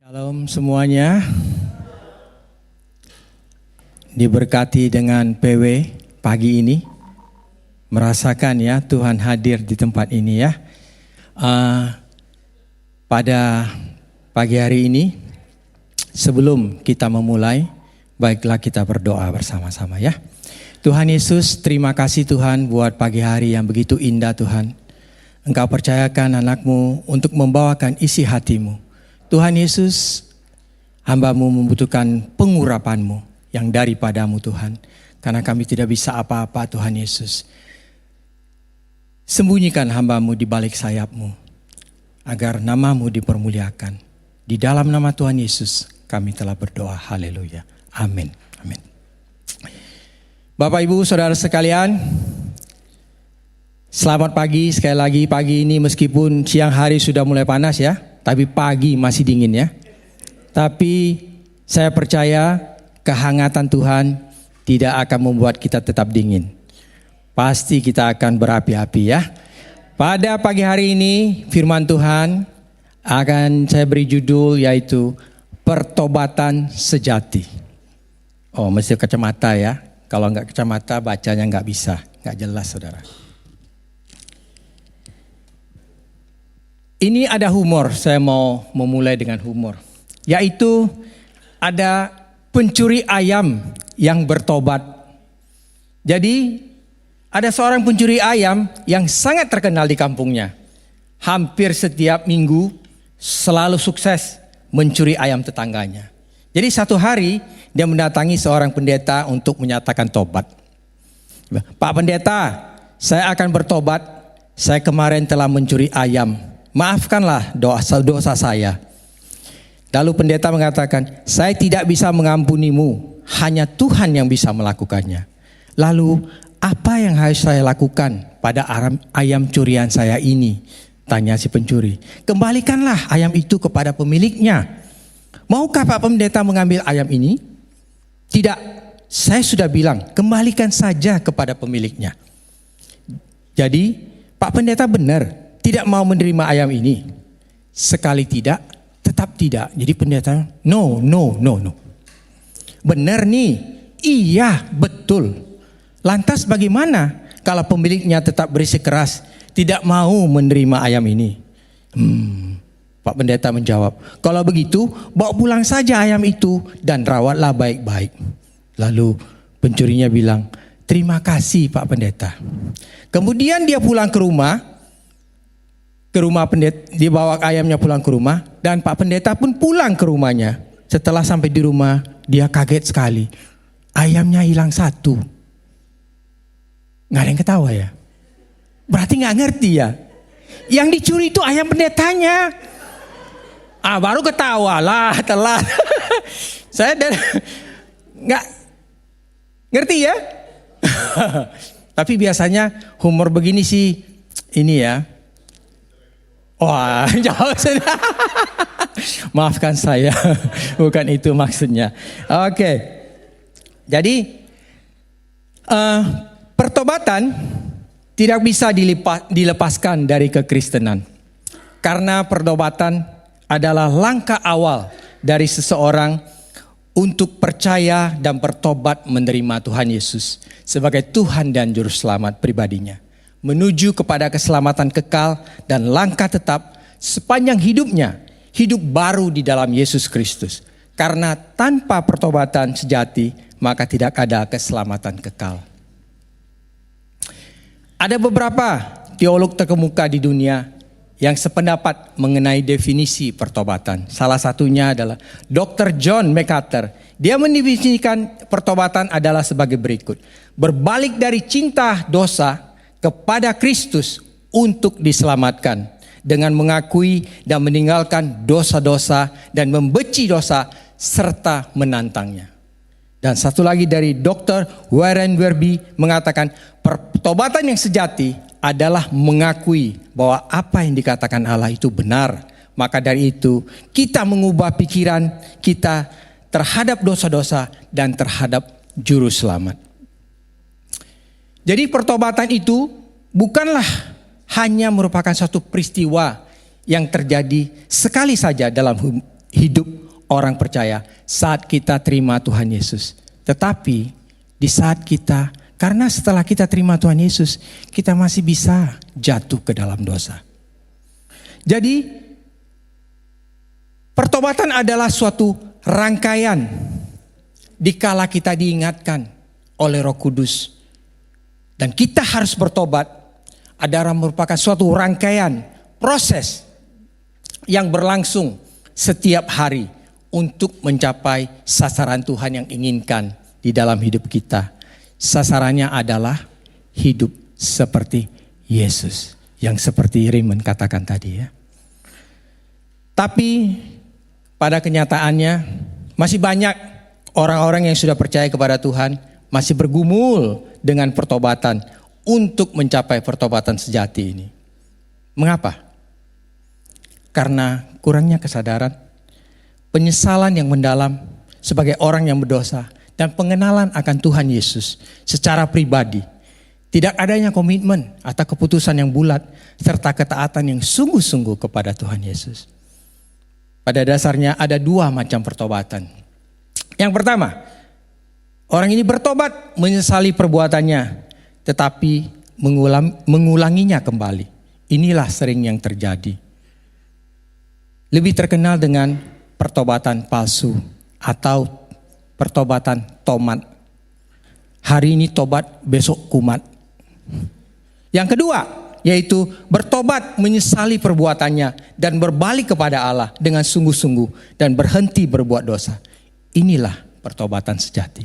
Shalom semuanya, diberkati dengan PW pagi ini, merasakan ya Tuhan hadir di tempat ini ya. Pada pagi hari ini, sebelum kita memulai, baiklah kita berdoa bersama-sama ya. Tuhan Yesus, terima kasih Tuhan buat pagi hari yang begitu indah Tuhan. Engkau percayakan anakmu untuk membawakan isi hatimu. Tuhan Yesus, hamba-Mu membutuhkan pengurapan-Mu yang daripadamu Tuhan. Karena kami tidak bisa apa-apa Tuhan Yesus. Sembunyikan hamba-Mu di balik sayap-Mu, agar nama-Mu dipermuliakan. Di dalam nama Tuhan Yesus kami telah berdoa. Haleluya. Amin. Amin. Bapak Ibu Saudara sekalian, selamat pagi sekali lagi. Pagi ini meskipun siang hari sudah mulai panas ya, tapi pagi masih dingin ya. Tapi saya percaya kehangatan Tuhan tidak akan membuat kita tetap dingin. Pasti kita akan berapi-api ya. Pada pagi hari ini firman Tuhan akan saya beri judul yaitu pertobatan sejati. Oh, mesti kacamata ya. Kalau enggak kacamata bacanya enggak bisa, enggak jelas saudara. Ini ada humor, saya mau memulai dengan humor. Yaitu ada pencuri ayam yang bertobat. Jadi ada seorang pencuri ayam yang sangat terkenal di kampungnya. Hampir setiap minggu selalu sukses mencuri ayam tetangganya. Jadi satu hari dia mendatangi seorang pendeta untuk menyatakan tobat. Pak pendeta, saya akan bertobat. Saya kemarin telah mencuri ayam. Maafkanlah dosa saya. Lalu pendeta mengatakan, saya tidak bisa mengampunimu, hanya Tuhan yang bisa melakukannya. Lalu apa yang harus saya lakukan pada ayam curian saya ini? Tanya si pencuri. Kembalikanlah ayam itu kepada pemiliknya. Maukah Pak Pendeta mengambil ayam ini? Tidak, saya sudah bilang kembalikan saja kepada pemiliknya. Jadi Pak Pendeta benar tidak mau menerima ayam ini. Sekali tidak, tetap tidak. Jadi pendeta, no. Benar nih, iya betul. Lantas bagaimana kalau pemiliknya tetap bersikeras tidak mau menerima ayam ini? Pak pendeta menjawab, kalau begitu bawa pulang saja ayam itu dan rawatlah baik-baik. Lalu pencurinya bilang, terima kasih Pak pendeta. Kemudian dia pulang ke rumah pendeta, dia bawa ayamnya pulang ke rumah dan Pak pendeta pun pulang ke rumahnya. Setelah sampai di rumah, dia kaget sekali. Ayamnya hilang satu. Nggak ada yang ketawa ya? Berarti nggak ngerti ya? Yang dicuri itu ayam pendetanya. Baru ketawa lah, telat. Saya nggak ngerti ya? Tapi biasanya humor begini sih, ini ya. Wah, jauh sudah. Maafkan saya, bukan itu maksudnya. Oke, jadi pertobatan tidak bisa dilepaskan dari kekristenan. Karena pertobatan adalah langkah awal dari seseorang untuk percaya dan bertobat menerima Tuhan Yesus sebagai Tuhan dan Juru Selamat pribadinya. Menuju kepada keselamatan kekal dan langkah tetap sepanjang hidupnya, hidup baru di dalam Yesus Kristus. Karena tanpa pertobatan sejati, maka tidak ada keselamatan kekal. Ada beberapa teolog terkemuka di dunia yang sependapat mengenai definisi pertobatan. Salah satunya adalah Dr. John MacArthur. Dia mendefinisikan pertobatan adalah sebagai berikut. Berbalik dari cinta dosa kepada Kristus untuk diselamatkan dengan mengakui dan meninggalkan dosa-dosa dan membenci dosa serta menantangnya. Dan satu lagi dari Dr. Warren Wiersbe mengatakan pertobatan yang sejati adalah mengakui bahwa apa yang dikatakan Allah itu benar. Maka dari itu kita mengubah pikiran kita terhadap dosa-dosa dan terhadap Juru Selamat. Jadi pertobatan itu bukanlah hanya merupakan suatu peristiwa yang terjadi sekali saja dalam hidup orang percaya saat kita terima Tuhan Yesus. Tetapi di saat kita, karena setelah kita terima Tuhan Yesus, kita masih bisa jatuh ke dalam dosa. Jadi pertobatan adalah suatu rangkaian dikala kita diingatkan oleh Roh Kudus. Dan kita harus bertobat adalah merupakan suatu rangkaian proses yang berlangsung setiap hari untuk mencapai sasaran Tuhan yang inginkan di dalam hidup kita. Sasarannya adalah hidup seperti Yesus, yang seperti Raymond katakan tadi ya. Tapi pada kenyataannya masih banyak orang-orang yang sudah percaya kepada Tuhan masih bergumul dengan pertobatan untuk mencapai pertobatan sejati ini. Mengapa? Karena kurangnya kesadaran, penyesalan yang mendalam sebagai orang yang berdosa, dan pengenalan akan Tuhan Yesus secara pribadi. Tidak adanya komitmen atau keputusan yang bulat serta ketaatan yang sungguh-sungguh kepada Tuhan Yesus. Pada dasarnya ada dua macam pertobatan. Yang pertama, orang ini bertobat menyesali perbuatannya, tetapi mengulanginya kembali. Inilah sering yang terjadi. Lebih terkenal dengan pertobatan palsu atau pertobatan tomat. Hari ini tobat, besok kumat. Yang kedua, yaitu bertobat menyesali perbuatannya dan berbalik kepada Allah dengan sungguh-sungguh dan berhenti berbuat dosa. Inilah pertobatan sejati.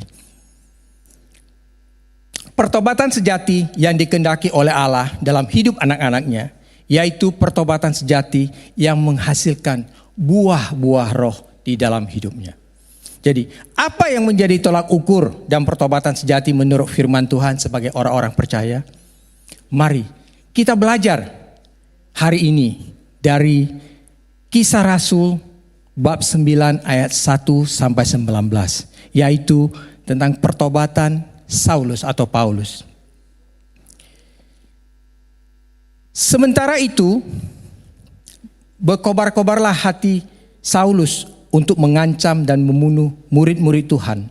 Pertobatan sejati yang dikehendaki oleh Allah dalam hidup anak-anaknya, yaitu pertobatan sejati yang menghasilkan buah-buah roh di dalam hidupnya. Jadi, apa yang menjadi tolak ukur dan pertobatan sejati menurut firman Tuhan sebagai orang-orang percaya? Mari kita belajar hari ini dari Kisah Rasul bab 9 ayat 1 sampai 19, yaitu tentang pertobatan Saulus atau Paulus. Sementara itu, berkobar-kobarlah hati Saulus untuk mengancam dan membunuh murid-murid Tuhan.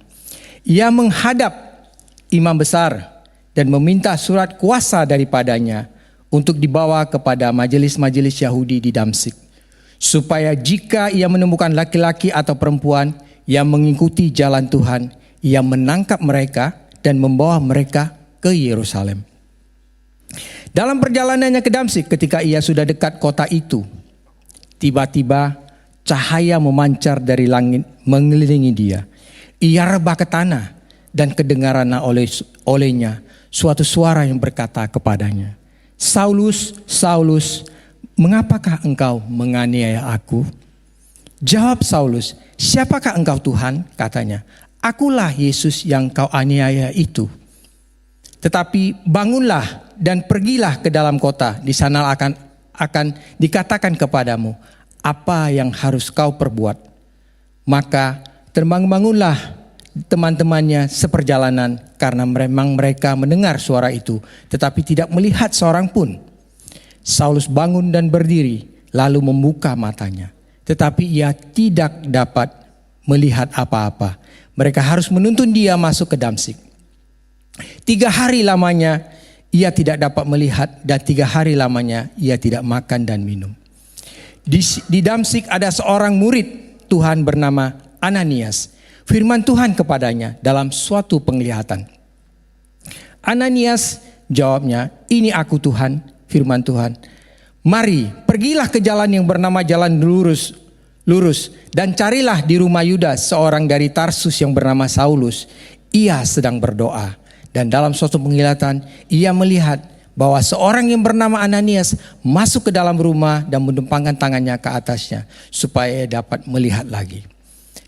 Ia menghadap imam besar dan meminta surat kuasa daripadanya untuk dibawa kepada majelis-majelis Yahudi di Damsyik, supaya jika ia menemukan laki-laki atau perempuan yang mengikuti jalan Tuhan, ia menangkap mereka dan membawa mereka ke Yerusalem. Dalam perjalanannya ke Damsyik, ketika ia sudah dekat kota itu, tiba-tiba cahaya memancar dari langit mengelilingi dia. Ia rebah ke tanah dan kedengaran olehnya suatu suara yang berkata kepadanya, "Saulus, Saulus, mengapakah engkau menganiaya aku?" Jawab Saulus, "Siapakah engkau Tuhan?" katanya. "Akulah Yesus yang kau aniaya itu. Tetapi bangunlah dan pergilah ke dalam kota. Di sana akan dikatakan kepadamu apa yang harus kau perbuat." Maka terbangun-bangunlah teman-temannya seperjalanan, karena memang mereka mendengar suara itu, tetapi tidak melihat seorang pun. Saulus bangun dan berdiri, lalu membuka matanya, tetapi ia tidak dapat melihat apa-apa. Mereka harus menuntun dia masuk ke Damsyik. 3 hari lamanya ia tidak dapat melihat, dan 3 hari lamanya ia tidak makan dan minum. Di Damsyik ada seorang murid Tuhan bernama Ananias. Firman Tuhan kepadanya dalam suatu penglihatan. Ananias jawabnya, "Ini aku Tuhan." Firman Tuhan, "Mari, pergilah ke jalan yang bernama jalan lurus dan carilah di rumah Yudas seorang dari Tarsus yang bernama Saulus. Ia sedang berdoa." Dan dalam suatu penglihatan ia melihat bahwa seorang yang bernama Ananias masuk ke dalam rumah dan menempangkan tangannya ke atasnya supaya ia dapat melihat lagi.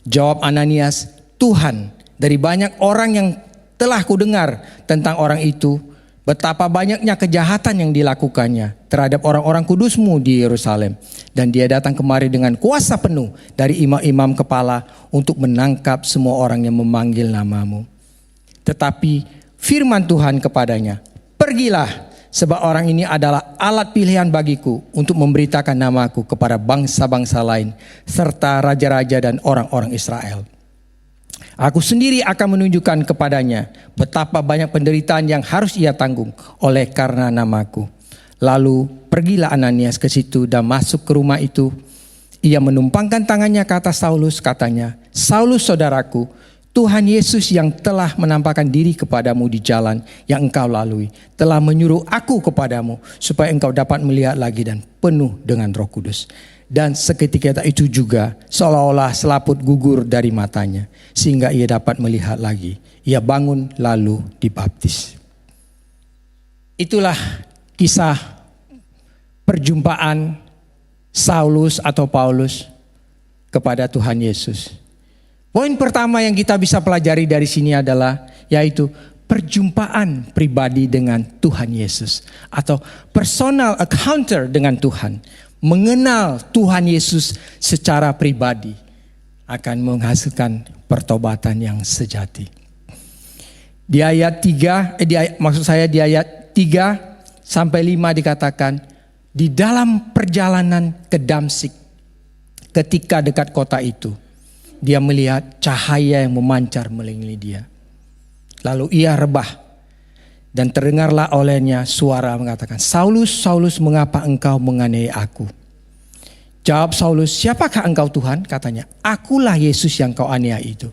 Jawab Ananias, "Tuhan, dari banyak orang yang telah kudengar tentang orang itu, betapa banyaknya kejahatan yang dilakukannya terhadap orang-orang kudusmu di Yerusalem. Dan dia datang kemari dengan kuasa penuh dari imam-imam kepala untuk menangkap semua orang yang memanggil namamu." Tetapi firman Tuhan kepadanya, "Pergilah, sebab orang ini adalah alat pilihan bagiku untuk memberitakan namaku kepada bangsa-bangsa lain serta raja-raja dan orang-orang Israel. Aku sendiri akan menunjukkan kepadanya betapa banyak penderitaan yang harus ia tanggung oleh karena namaku. Lalu pergilah Ananias ke situ dan masuk ke rumah itu. Ia menumpangkan tangannya ke atas Saulus, katanya, "Saulus saudaraku, Tuhan Yesus yang telah menampakkan diri kepadamu di jalan yang engkau lalui, telah menyuruh aku kepadamu supaya engkau dapat melihat lagi dan penuh dengan Roh Kudus." Dan seketika itu juga seolah-olah selaput gugur dari matanya, sehingga ia dapat melihat lagi. Ia bangun lalu dibaptis. Itulah kisah perjumpaan Saulus atau Paulus kepada Tuhan Yesus. Poin pertama yang kita bisa pelajari dari sini adalah yaitu perjumpaan pribadi dengan Tuhan Yesus atau personal encounter dengan Tuhan. Mengenal Tuhan Yesus secara pribadi akan menghasilkan pertobatan yang sejati. Di ayat 3, di ayat 3 sampai 5 dikatakan, di dalam perjalanan ke Damsyik, ketika dekat kota itu, dia melihat cahaya yang memancar mengelilingi dia. Lalu ia rebah dan terdengarlah olehnya suara mengatakan, "Saulus, Saulus, mengapa engkau menganiaya aku?" Jawab Saulus, "Siapakah engkau Tuhan?" Katanya, "Akulah Yesus yang kau aniaya itu."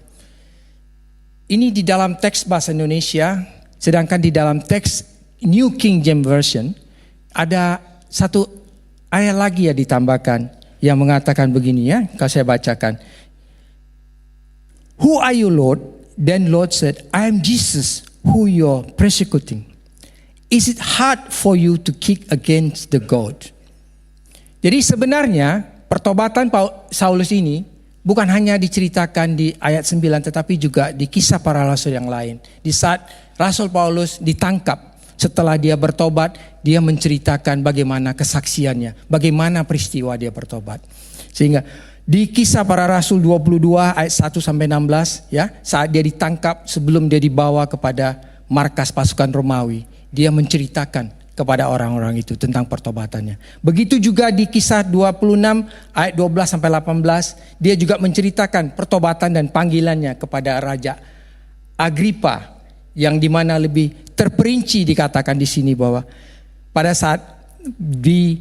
Ini di dalam teks bahasa Indonesia, sedangkan di dalam teks New King James Version ada satu ayat lagi yang ditambahkan yang mengatakan begini ya, kalau saya bacakan. "Who are you, Lord?" Then Lord said, "I am Jesus who you're persecuting. Is it hard for you to kick against the goad?" Jadi sebenarnya pertobatan Saulus ini bukan hanya diceritakan di ayat 9 tetapi juga di kisah para rasul yang lain. Di saat Rasul Paulus ditangkap setelah dia bertobat, dia menceritakan bagaimana kesaksiannya, bagaimana peristiwa dia bertobat. Sehingga di kisah para rasul 22 ayat 1 sampai 16 ya, saat dia ditangkap sebelum dia dibawa kepada markas pasukan Romawi, dia menceritakan kepada orang-orang itu tentang pertobatannya. Begitu juga di kisah 26 ayat 12 sampai 18, dia juga menceritakan pertobatan dan panggilannya kepada Raja Agripa, yang dimana lebih terperinci dikatakan di sini bahwa pada saat di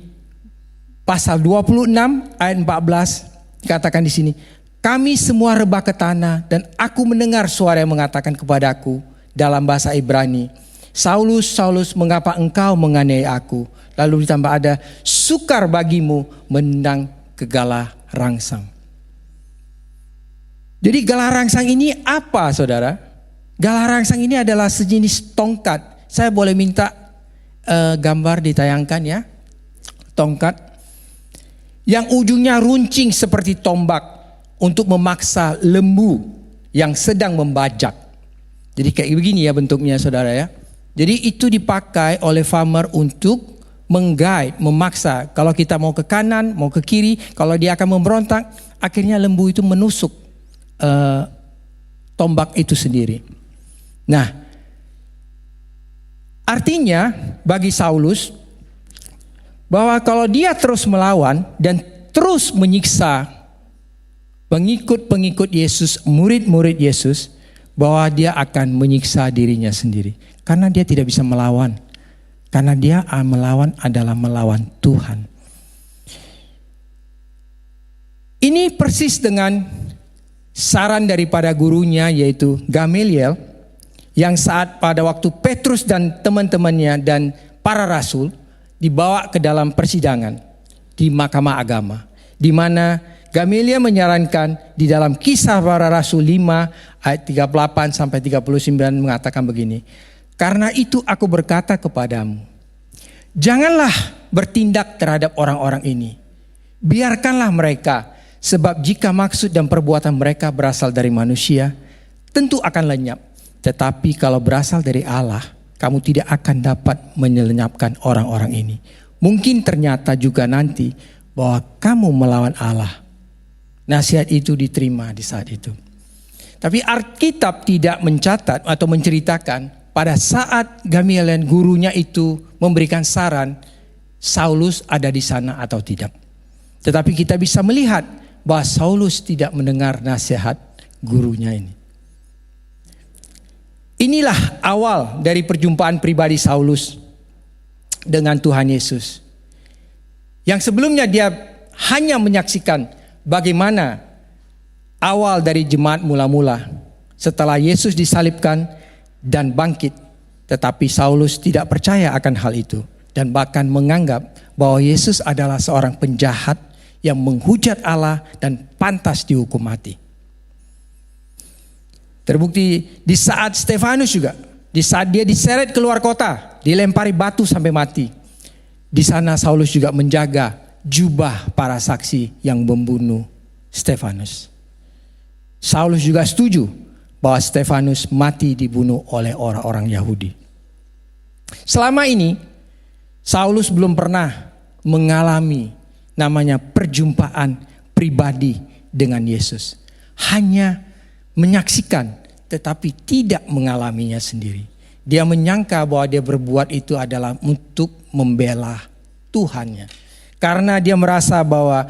pasal 26 ayat 14 dikatakan di sini, "Kami semua rebah ke tanah dan aku mendengar suara yang mengatakan kepadaku dalam bahasa Ibrani, 'Saulus, Saulus, mengapa engkau menganiaya aku?' Lalu ditambah ada, 'Sukar bagimu menendang gegala rangsang.'" Jadi gala rangsang ini apa, saudara? Gala rangsang ini adalah sejenis tongkat. Saya boleh minta gambar ditayangkan ya. Tongkat yang ujungnya runcing seperti tombak untuk memaksa lembu yang sedang membajak. Jadi kayak begini ya bentuknya, saudara ya. Jadi itu dipakai oleh farmer untuk mengguide, memaksa. Kalau kita mau ke kanan, mau ke kiri, kalau dia akan memberontak, akhirnya lembu itu menusuk tombak itu sendiri. Nah, artinya bagi Saulus bahwa kalau dia terus melawan dan terus menyiksa pengikut-pengikut Yesus, murid-murid Yesus, bahwa dia akan menyiksa dirinya sendiri. Karena dia tidak bisa melawan. Karena dia melawan adalah melawan Tuhan. Ini persis dengan saran daripada gurunya yaitu Gamaliel, yang saat pada waktu Petrus dan teman-temannya dan para rasul dibawa ke dalam persidangan di mahkamah agama, di mana Gamaliel menyarankan di dalam Kisah Para Rasul 5 ayat 38 sampai 39 mengatakan begini, "Karena itu aku berkata kepadamu, janganlah bertindak terhadap orang-orang ini. Biarkanlah mereka, sebab jika maksud dan perbuatan mereka berasal dari manusia, tentu akan lenyap. Tetapi kalau berasal dari Allah, kamu tidak akan dapat menyelenyapkan orang-orang ini. Mungkin ternyata juga nanti bahwa kamu melawan Allah." Nasihat itu diterima di saat itu. Tapi Alkitab tidak mencatat atau menceritakan pada saat Gamaliel gurunya itu memberikan saran, Saulus ada di sana atau tidak. Tetapi kita bisa melihat bahwa Saulus tidak mendengar nasihat gurunya ini. Inilah awal dari perjumpaan pribadi Saulus dengan Tuhan Yesus. Yang sebelumnya dia hanya menyaksikan bagaimana awal dari jemaat mula-mula setelah Yesus disalibkan dan bangkit. Tetapi Saulus tidak percaya akan hal itu dan bahkan menganggap bahwa Yesus adalah seorang penjahat yang menghujat Allah dan pantas dihukum mati. Terbukti di saat Stefanus juga, di saat dia diseret keluar kota, dilempari batu sampai mati. Di sana Saulus juga menjaga jubah para saksi yang membunuh Stefanus. Saulus juga setuju bahwa Stefanus mati dibunuh oleh orang-orang Yahudi. Selama ini Saulus belum pernah mengalami namanya perjumpaan pribadi dengan Yesus. Hanya menyaksikan tetapi tidak mengalaminya sendiri. Dia menyangka bahwa dia berbuat itu adalah untuk membela Tuhannya. Karena dia merasa bahwa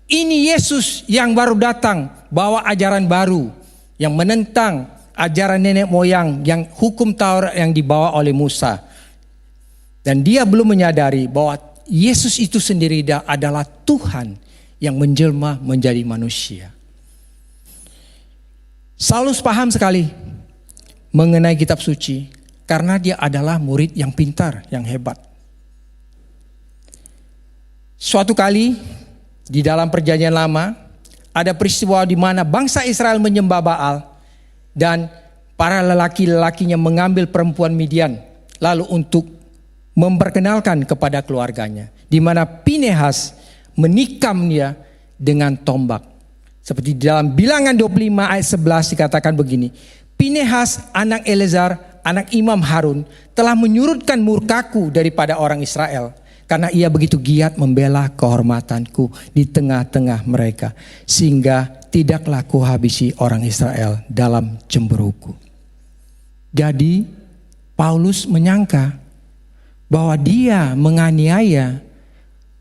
ini Yesus yang baru datang bawa ajaran baru yang menentang ajaran nenek moyang yang hukum Taurat yang dibawa oleh Musa. Dan dia belum menyadari bahwa Yesus itu sendiri adalah Tuhan yang menjelma menjadi manusia. Saulus paham sekali mengenai kitab suci karena dia adalah murid yang pintar, yang hebat. Suatu kali di dalam perjanjian lama ada peristiwa di mana bangsa Israel menyembah Baal dan para lelaki-lelakinya mengambil perempuan Midian lalu untuk memperkenalkan kepada keluarganya, di mana Pinehas menikam dia dengan tombak. Seperti di dalam Bilangan 25 ayat 11 dikatakan begini, Pinehas anak Eleazar, anak Imam Harun telah menyurutkan murkaku daripada orang Israel. Karena ia begitu giat membela kehormatanku di tengah-tengah mereka. Sehingga tidaklah kuhabisi orang Israel dalam cemberuku. Jadi Paulus menyangka bahwa dia menganiaya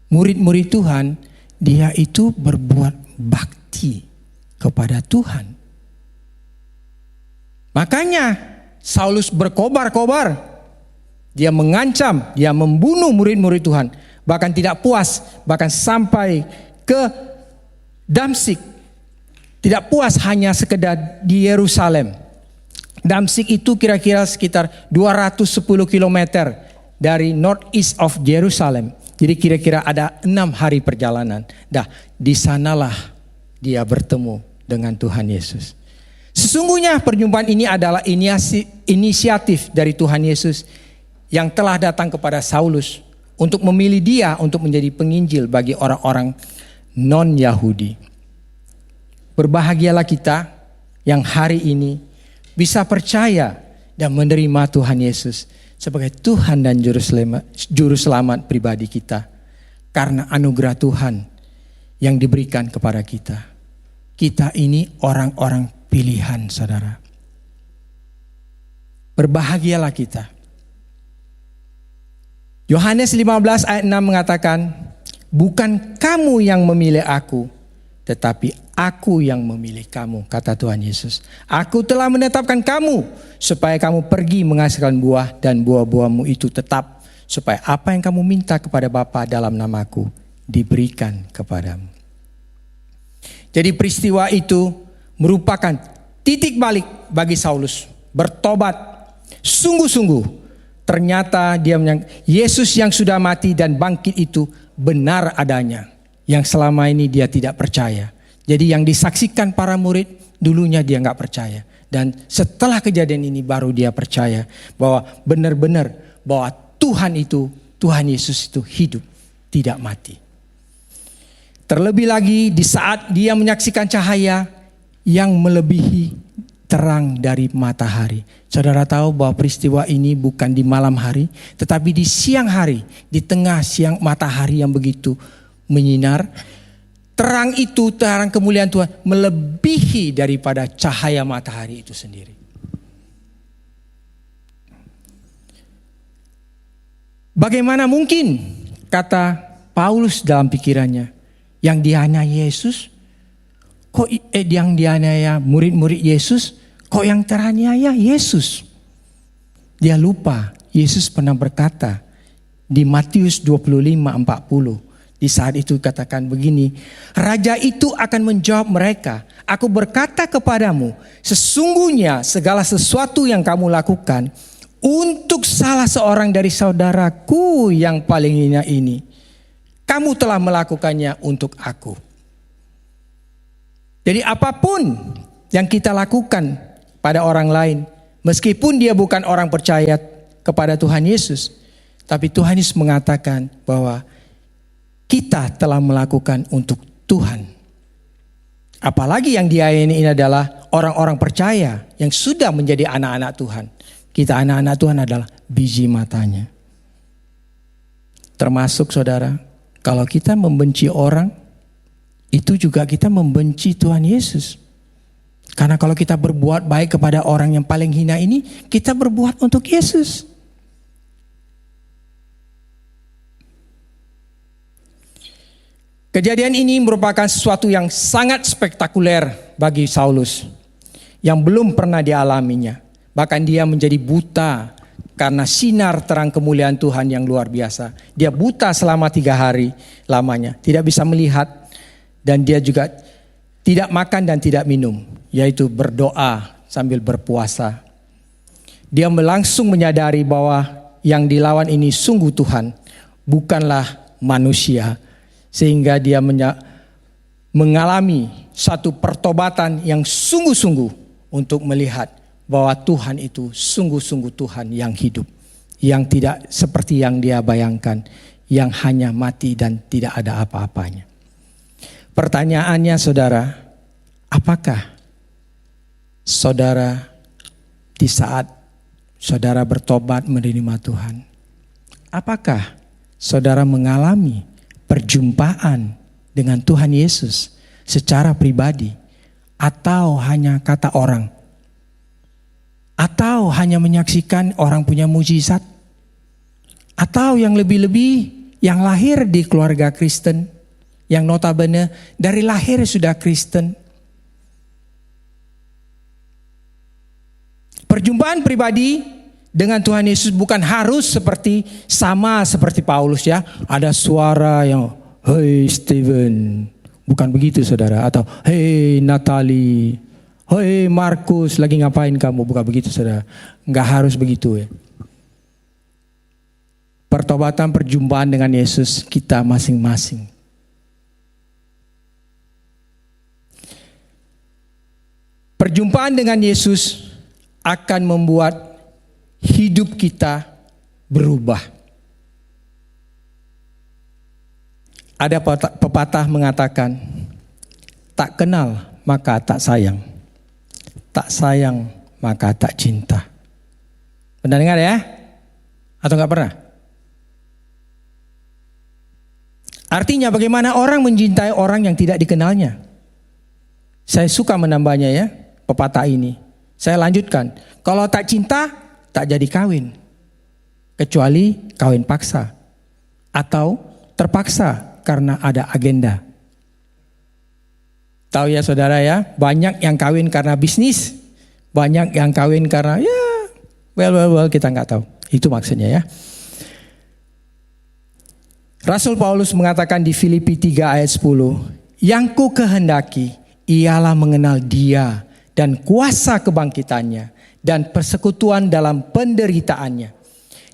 murid-murid Tuhan, dia itu berbuat bakti kepada Tuhan. Makanya Saulus berkobar-kobar. Dia mengancam, dia membunuh murid-murid Tuhan. Bahkan tidak puas, bahkan sampai ke Damsyik. Tidak puas hanya sekedar di Yerusalem. Damsyik itu kira-kira sekitar 210 km dari northeast of Jerusalem. Jadi kira-kira ada 6 hari perjalanan. Di sanalah dia bertemu dengan Tuhan Yesus. Sesungguhnya perjumpaan ini adalah inisiatif dari Tuhan Yesus yang telah datang kepada Saulus untuk memilih dia untuk menjadi penginjil bagi orang-orang non-Yahudi. Berbahagialah kita yang hari ini bisa percaya dan menerima Tuhan Yesus sebagai Tuhan dan Juru Selamat pribadi kita. Karena anugerah Tuhan yang diberikan kepada kita. Kita ini orang-orang pilihan, saudara. Berbahagialah kita. Yohanes 15 ayat 6 mengatakan, bukan kamu yang memilih aku, tetapi aku yang memilih kamu, kata Tuhan Yesus. Aku telah menetapkan kamu supaya kamu pergi menghasilkan buah dan buah-buahmu itu tetap, supaya apa yang kamu minta kepada Bapa dalam namaku diberikan kepadamu. Jadi peristiwa itu merupakan titik balik bagi Saulus. Bertobat sungguh-sungguh. Ternyata Yesus yang sudah mati dan bangkit itu benar adanya. Yang selama ini dia tidak percaya. Jadi yang disaksikan para murid dulunya dia gak percaya. Dan setelah kejadian ini baru dia percaya bahwa benar-benar bahwa Tuhan Yesus itu hidup, tidak mati. Terlebih lagi di saat dia menyaksikan cahaya yang melebihi terang dari matahari. Saudara tahu bahwa peristiwa ini bukan di malam hari, tetapi di siang hari, di tengah siang matahari yang begitu menyinar. Terang itu, terang kemuliaan Tuhan melebihi daripada cahaya matahari itu sendiri. Bagaimana mungkin, kata Paulus dalam pikirannya, yang dianiaya Yesus, kok yang dianiaya murid-murid Yesus, kok yang teraniaya Yesus? Dia lupa, Yesus pernah berkata di Matius 25:40. Di saat itu katakan begini, raja itu akan menjawab mereka, aku berkata kepadamu, sesungguhnya segala sesuatu yang kamu lakukan untuk salah seorang dari saudaraku yang paling hina ini, kamu telah melakukannya untuk aku. Jadi apapun yang kita lakukan pada orang lain, meskipun dia bukan orang percaya kepada Tuhan Yesus, tapi Tuhan Yesus mengatakan bahwa kita telah melakukan untuk Tuhan. Apalagi yang dia ini adalah orang-orang percaya yang sudah menjadi anak-anak Tuhan. Kita anak-anak Tuhan adalah biji matanya. Termasuk saudara, kalau kita membenci orang, itu juga kita membenci Tuhan Yesus. Karena kalau kita berbuat baik kepada orang yang paling hina ini, kita berbuat untuk Yesus. Kejadian ini merupakan sesuatu yang sangat spektakuler bagi Saulus yang belum pernah dialaminya. Bahkan dia menjadi buta karena sinar terang kemuliaan Tuhan yang luar biasa. Dia buta selama 3 hari lamanya, tidak bisa melihat, dan dia juga tidak makan dan tidak minum, yaitu berdoa sambil berpuasa. Dia langsung menyadari bahwa yang dilawan ini sungguh Tuhan, bukanlah manusia. Sehingga dia mengalami satu pertobatan yang sungguh-sungguh untuk melihat bahwa Tuhan itu sungguh-sungguh Tuhan yang hidup. Yang tidak seperti yang dia bayangkan, yang hanya mati dan tidak ada apa-apanya. Pertanyaannya saudara, apakah saudara di saat saudara bertobat menerima Tuhan, apakah saudara mengalami perjumpaan dengan Tuhan Yesus secara pribadi, atau hanya kata orang, atau hanya menyaksikan orang punya mujizat, atau yang lebih-lebih yang lahir di keluarga Kristen, yang notabene dari lahir sudah Kristen. Perjumpaan pribadi dengan Tuhan Yesus bukan harus sama seperti Paulus ya. Ada suara yang, "Hei Steven." Bukan begitu saudara. Atau, "Hei Natalie. Hei Markus, lagi ngapain kamu?" Bukan begitu saudara. Enggak harus begitu ya. Pertobatan perjumpaan dengan Yesus kita masing-masing. Perjumpaan dengan Yesus akan membuat hidup kita berubah. Ada pepatah mengatakan, tak kenal maka tak sayang, tak sayang maka tak cinta. Pernah dengar ya? Atau enggak pernah? Artinya bagaimana orang mencintai orang yang tidak dikenalnya. Saya suka menambahnya ya, pepatah ini. Saya lanjutkan, kalau tak cinta, tak jadi kawin, kecuali kawin paksa atau terpaksa karena ada agenda. Tahu ya saudara ya, banyak yang kawin karena bisnis, banyak yang kawin karena well kita nggak tahu. Itu maksudnya ya. Rasul Paulus mengatakan di Filipi 3 ayat 10, yang ku kehendaki ialah mengenal Dia dan kuasa kebangkitannya dan persekutuan dalam penderitaannya,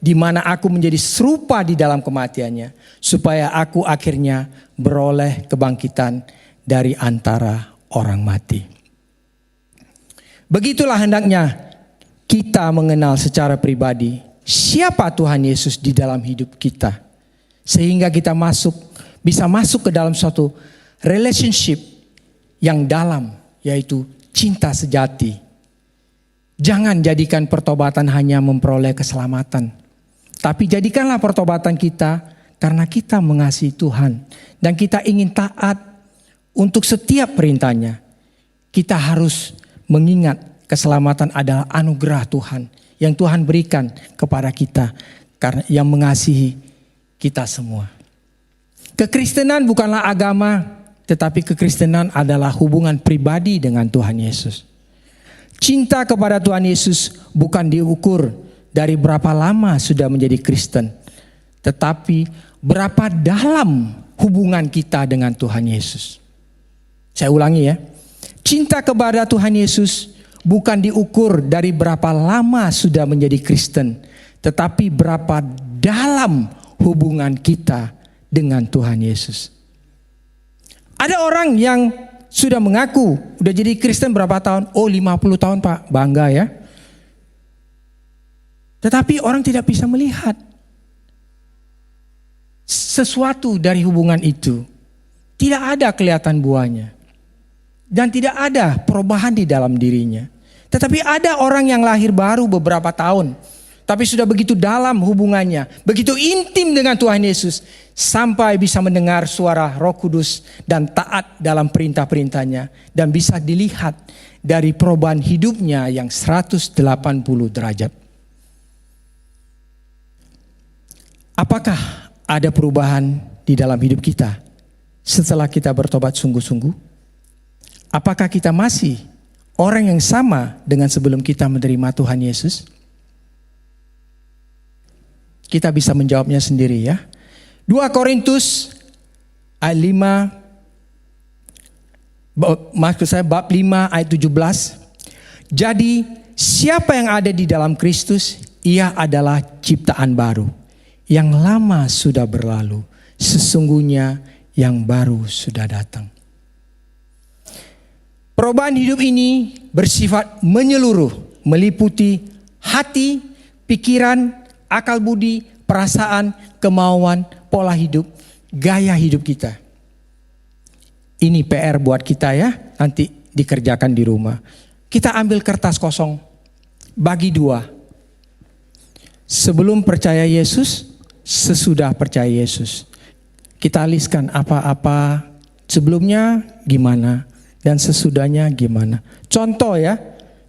di mana aku menjadi serupa di dalam kematiannya, supaya aku akhirnya beroleh kebangkitan dari antara orang mati. Begitulah hendaknya kita mengenal secara pribadi siapa Tuhan Yesus di dalam hidup kita, sehingga kita bisa masuk ke dalam suatu relationship yang dalam, yaitu cinta sejati. Jangan jadikan pertobatan hanya memperoleh keselamatan, tapi jadikanlah pertobatan kita karena kita mengasihi Tuhan dan kita ingin taat untuk setiap perintahnya. Kita harus mengingat keselamatan adalah anugerah Tuhan yang Tuhan berikan kepada kita karena yang mengasihi kita semua. Kekristenan bukanlah agama, tetapi kekristenan adalah hubungan pribadi dengan Tuhan Yesus. Cinta kepada Tuhan Yesus bukan diukur dari berapa lama sudah menjadi Kristen, tetapi berapa dalam hubungan kita dengan Tuhan Yesus. Saya ulangi ya. Cinta kepada Tuhan Yesus bukan diukur dari berapa lama sudah menjadi Kristen, tetapi berapa dalam hubungan kita dengan Tuhan Yesus. Ada orang yang sudah mengaku udah jadi Kristen berapa tahun? Oh 50 tahun Pak, bangga ya. Tetapi orang tidak bisa melihat sesuatu dari hubungan itu. Tidak ada kelihatan buahnya. Dan tidak ada perubahan di dalam dirinya. Tetapi ada orang yang lahir baru beberapa tahun, tapi sudah begitu dalam hubungannya, begitu intim dengan Tuhan Yesus, sampai bisa mendengar suara Roh Kudus dan taat dalam perintah-perintahnya, dan bisa dilihat dari perubahan hidupnya yang 180 derajat. Apakah ada perubahan di dalam hidup kita setelah kita bertobat sungguh-sungguh? Apakah kita masih orang yang sama dengan sebelum kita menerima Tuhan Yesus? Kita bisa menjawabnya sendiri ya. 2 Korintus ayat 5, maksud saya bab 5 ayat 17. Jadi siapa yang ada di dalam Kristus, ia adalah ciptaan baru. Yang lama sudah berlalu, sesungguhnya yang baru sudah datang. Perubahan hidup ini bersifat menyeluruh, meliputi hati, pikiran, akal budi, perasaan, kemauan, pola hidup, gaya hidup kita. Ini PR buat kita ya, nanti dikerjakan di rumah. Kita ambil kertas kosong, bagi 2. Sebelum percaya Yesus, sesudah percaya Yesus. Kita tuliskan apa-apa sebelumnya gimana dan sesudahnya gimana. Contoh ya,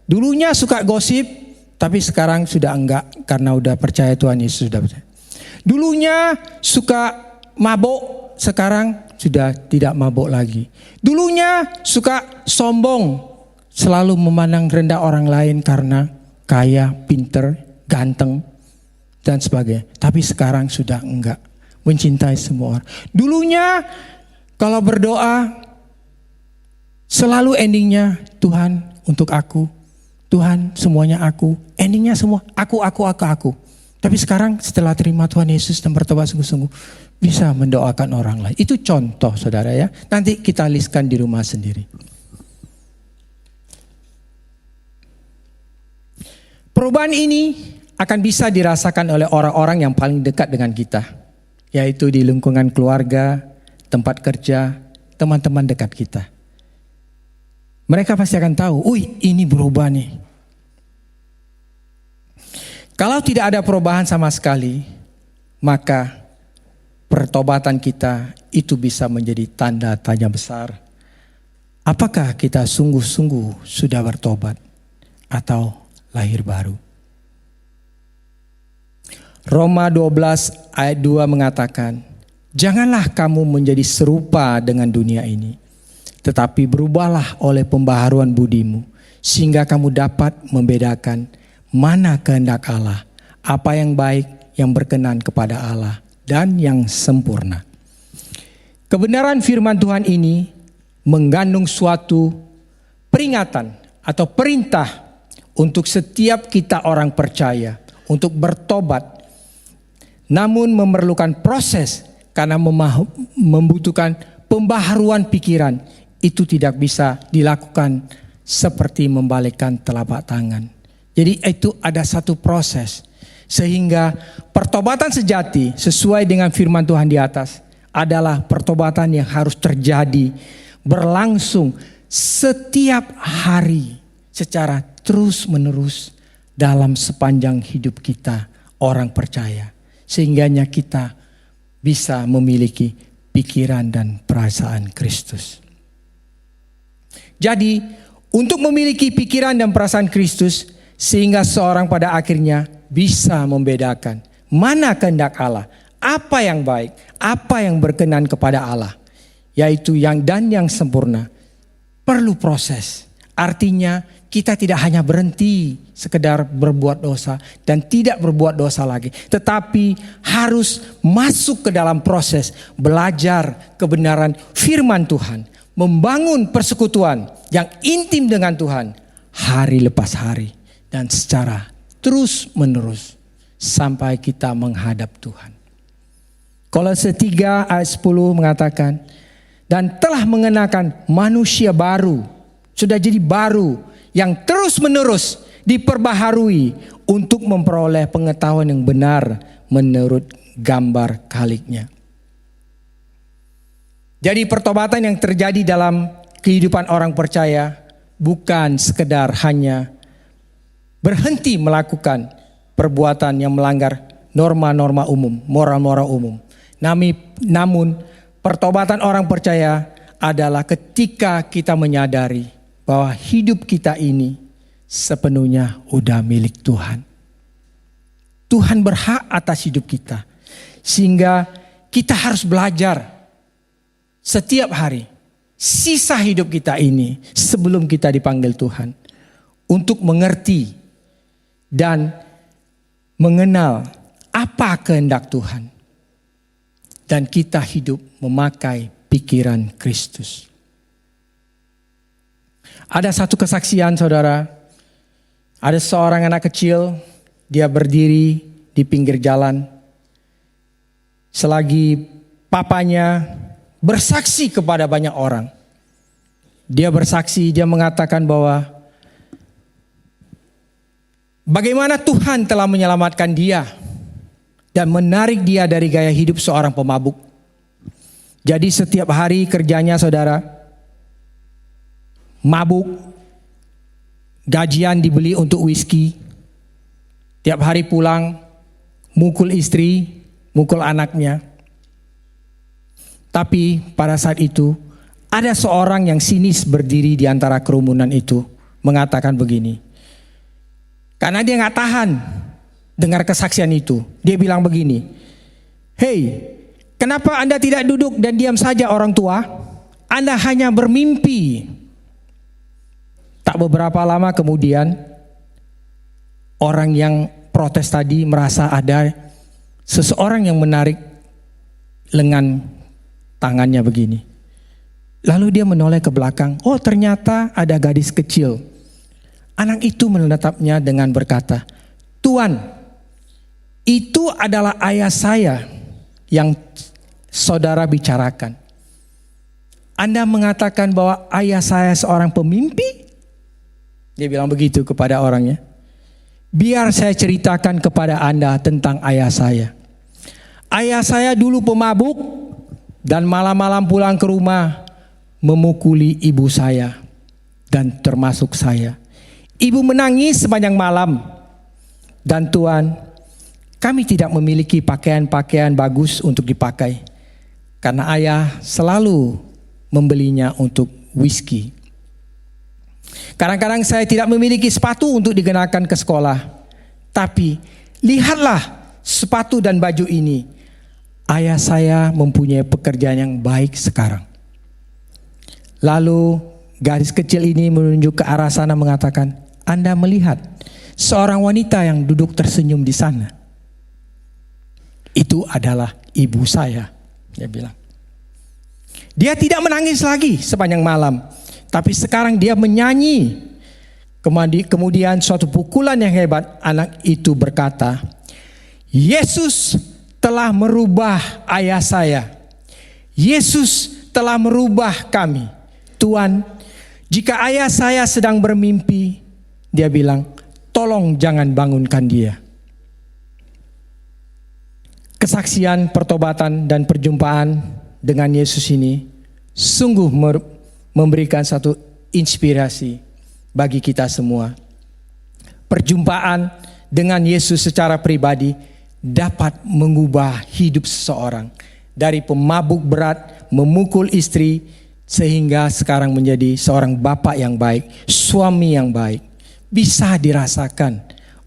dulunya suka gosip, tapi sekarang sudah enggak karena udah percaya Tuhan Yesus sudah percaya. Dulunya suka mabuk, sekarang sudah tidak mabuk lagi. Dulunya suka sombong, selalu memandang rendah orang lain karena kaya, pinter, ganteng dan sebagainya. Tapi sekarang sudah enggak, mencintai semua orang. Dulunya kalau berdoa selalu endingnya Tuhan untuk aku, Tuhan semuanya aku, endingnya semua aku. Tapi sekarang setelah terima Tuhan Yesus dan bertobat sungguh-sungguh, bisa mendoakan orang lain. Itu contoh saudara ya. Nanti kita listkan di rumah sendiri. Perubahan ini akan bisa dirasakan oleh orang-orang yang paling dekat dengan kita, yaitu di lingkungan keluarga, tempat kerja, teman-teman dekat kita. Mereka pasti akan tahu, ini berubah nih. Kalau tidak ada perubahan sama sekali, maka pertobatan kita itu bisa menjadi tanda tanya besar. Apakah kita sungguh-sungguh sudah bertobat atau lahir baru? Roma 12 ayat 2 mengatakan, janganlah kamu menjadi serupa dengan dunia ini, tetapi berubahlah oleh pembaharuan budimu, sehingga kamu dapat membedakan mana kehendak Allah, apa yang baik, yang berkenan kepada Allah, dan yang sempurna. Kebenaran firman Tuhan ini mengandung suatu peringatan atau perintah untuk setiap kita orang percaya untuk bertobat, namun memerlukan proses karena membutuhkan pembaharuan pikiran. Itu tidak bisa dilakukan seperti membalikkan telapak tangan. Jadi itu ada satu proses. Sehingga pertobatan sejati sesuai dengan firman Tuhan di atas adalah pertobatan yang harus terjadi, berlangsung setiap hari secara terus menerus dalam sepanjang hidup kita orang percaya. Sehingganya kita bisa memiliki pikiran dan perasaan Kristus. Jadi untuk memiliki pikiran dan perasaan Kristus, sehingga seorang pada akhirnya bisa membedakan mana kehendak Allah, apa yang baik, apa yang berkenan kepada Allah, yaitu yang sempurna. Perlu proses. Artinya kita tidak hanya berhenti sekedar berbuat dosa dan tidak berbuat dosa lagi, tetapi harus masuk ke dalam proses belajar kebenaran firman Tuhan, membangun persekutuan yang intim dengan Tuhan hari lepas hari dan secara terus menerus sampai kita menghadap Tuhan. Kolose 3 ayat 10 mengatakan, dan telah mengenakan manusia baru, sudah jadi baru, yang terus menerus diperbaharui untuk memperoleh pengetahuan yang benar menurut gambar Khaliknya. Jadi pertobatan yang terjadi dalam kehidupan orang percaya bukan sekedar hanya berhenti melakukan perbuatan yang melanggar norma-norma umum, moral-moral umum. Namun pertobatan orang percaya adalah ketika kita menyadari bahwa hidup kita ini sepenuhnya udah milik Tuhan. Tuhan berhak atas hidup kita. Sehingga kita harus belajar setiap hari, sisa hidup kita ini sebelum kita dipanggil Tuhan, untuk mengerti dan mengenal apa kehendak Tuhan. Dan kita hidup memakai pikiran Kristus. Ada satu kesaksian, saudara. Ada seorang anak kecil, dia berdiri di pinggir jalan. Selagi papanya bersaksi kepada banyak orang. Dia bersaksi, dia mengatakan bahwa bagaimana Tuhan telah menyelamatkan dia dan menarik dia dari gaya hidup seorang pemabuk. Jadi setiap hari kerjanya, saudara, mabuk, gajian dibeli untuk whisky, tiap hari pulang, mukul istri, mukul anaknya. Tapi pada saat itu, ada seorang yang sinis berdiri di antara kerumunan itu, mengatakan begini. Karena dia gak tahan dengar kesaksian itu. Dia bilang begini, "Hei, kenapa Anda tidak duduk dan diam saja orang tua? Anda hanya bermimpi." Tak beberapa lama kemudian, orang yang protes tadi merasa ada seseorang yang menarik lengan tangannya begini. Lalu dia menoleh ke belakang. Oh, ternyata ada gadis kecil. Anak itu menatapnya dengan berkata, "Tuan, itu adalah ayah saya yang saudara bicarakan. Anda mengatakan bahwa ayah saya seorang pemimpi?" Dia bilang begitu kepada orangnya. "Biar saya ceritakan kepada Anda tentang ayah saya. Ayah saya dulu pemabuk dan malam-malam pulang ke rumah memukuli ibu saya dan termasuk saya. Ibu menangis sepanjang malam. Dan Tuan, kami tidak memiliki pakaian-pakaian bagus untuk dipakai karena ayah selalu membelinya untuk whisky. Kadang-kadang saya tidak memiliki sepatu untuk dikenakan ke sekolah. Tapi lihatlah sepatu dan baju ini. Ayah saya mempunyai pekerjaan yang baik sekarang." Lalu gadis kecil ini menunjuk ke arah sana mengatakan, "Anda melihat seorang wanita yang duduk tersenyum di sana? Itu adalah ibu saya," dia bilang. Dia tidak menangis lagi sepanjang malam, tapi sekarang dia menyanyi. Kemudian suatu pukulan yang hebat, anak itu berkata, "Yesus telah merubah ayah saya. Yesus telah merubah kami. Tuan, jika ayah saya sedang bermimpi," dia bilang, "tolong jangan bangunkan dia." Kesaksian pertobatan dan perjumpaan dengan Yesus ini sungguh memberikan satu inspirasi bagi kita semua. Perjumpaan dengan Yesus secara pribadi dapat mengubah hidup seseorang dari pemabuk berat, memukul istri, sehingga sekarang menjadi seorang bapak yang baik, suami yang baik. Bisa dirasakan